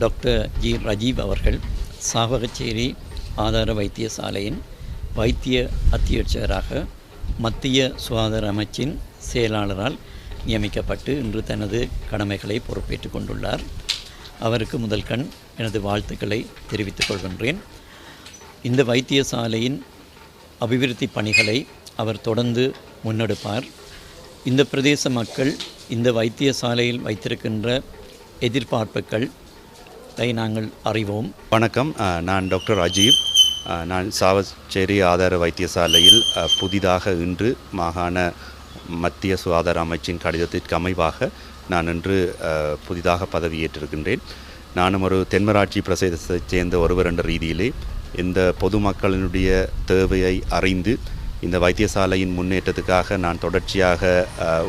Doctor G Rajeev அவர்கள் சாவகச்சேரி ஆதார வைத்தியசாலையின் வைத்திய அத்தியட்சகராக மத்திய சுகாதார அமைச்சின் செயலாளரால் நியமிக்கப்பட்டு இன்று தனது கடமைகளை பொறுப்பேற்றுக் கொண்டுள்ளார். அவருக்கு முதல் கண் எனது வாழ்த்துக்களை தெரிவித்துக் கொள்கின்றேன். இந்த வைத்தியசாலையின் அபிவிருத்தி பணிகளை அவர் தொடர்ந்து முன்னெடுப்பார். இந்த பிரதேச மக்கள் இந்த வைத்தியசாலையில் வைத்திருக்கின்ற எதிர்பார்ப்புகளை நாங்கள் அறிவோம். வணக்கம், நான் டாக்டர் ரஜீவ். நான் சாவகச்சேரி ஆதார வைத்தியசாலையில் புதிதாக இன்று மாகாண மத்திய சுகாதார அமைச்சின் கடிதத்திற்கு அமைவாக நான் இன்று புதிதாக பதவியேற்றிருக்கின்றேன். நானும் ஒரு தென்மராட்சி பிரதேசத்தைச் சேர்ந்த ஒருவர் என்ற ரீதியிலே இந்த பொதுமக்களினுடைய தேவையை அறிந்து இந்த வைத்தியசாலையின் முன்னேற்றத்துக்காக நான் தொடர்ச்சியாக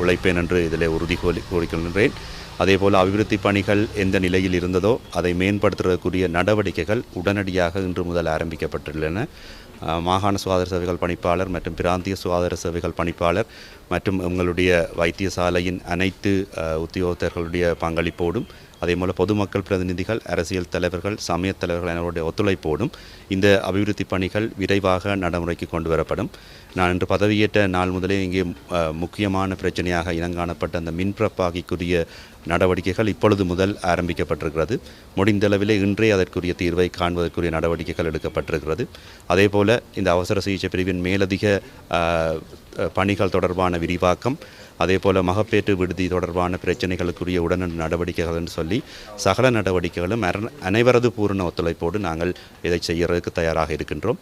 உழைப்பேன் என்று இதில் உறுதி கூறிக்கொள்கின்றேன். அதேபோல் அபிவிருத்தி பணிகள் எந்த நிலையில் இருந்ததோ அதை மேம்படுத்துவதற்குரிய நடவடிக்கைகள் உடனடியாக இன்று முதல் ஆரம்பிக்கப்பட்டுள்ளன. மாகாண சுகாதார சேவைகள் பணிப்பாளர் மற்றும் பிராந்திய சுகாதார சேவைகள் பணிப்பாளர் மற்றும் எங்களுடைய வைத்தியசாலையின் அனைத்து உத்தியோகத்தர்களுடைய பங்களிப்போடும் அதேபோல் பொதுமக்கள் பிரதிநிதிகள், அரசியல் தலைவர்கள், சமய தலைவர்கள் அவருடைய ஒத்துழைப்போடும் இந்த அபிவிருத்தி பணிகள் விரைவாக நடைமுறைக்கு கொண்டு வரப்படும். நான் இன்று பதவியேற்ற நாள் முதலே இங்கே முக்கியமான பிரச்சனையாக இனங்காணப்பட்ட அந்த மின்பிறப்பாகிக்குரிய நடவடிக்கைகள் இப்பொழுது முதல் ஆரம்பிக்கப்பட்டிருக்கிறது. முடிந்தளவிலே இன்றே அதற்குரிய தீர்வை காண்பதற்குரிய நடவடிக்கைகள் எடுக்கப்பட்டிருக்கிறது. அதேபோல் இந்த அவசர சிகிச்சை பிரிவின் மேலதிக பணிகள் தொடர்பான விரிவாக்கம், அதேபோல் மகப்பேற்று விடுதி தொடர்பான பிரச்சனைகளுக்குரிய உடனடி நடவடிக்கைகள் என்று சொல்லி சகல நடவடிக்கைகளும் அனைவரது பூரண ஒத்துழைப்போடு நாங்கள் இதை செய்யறதுக்கு தயாராக இருக்கின்றோம்.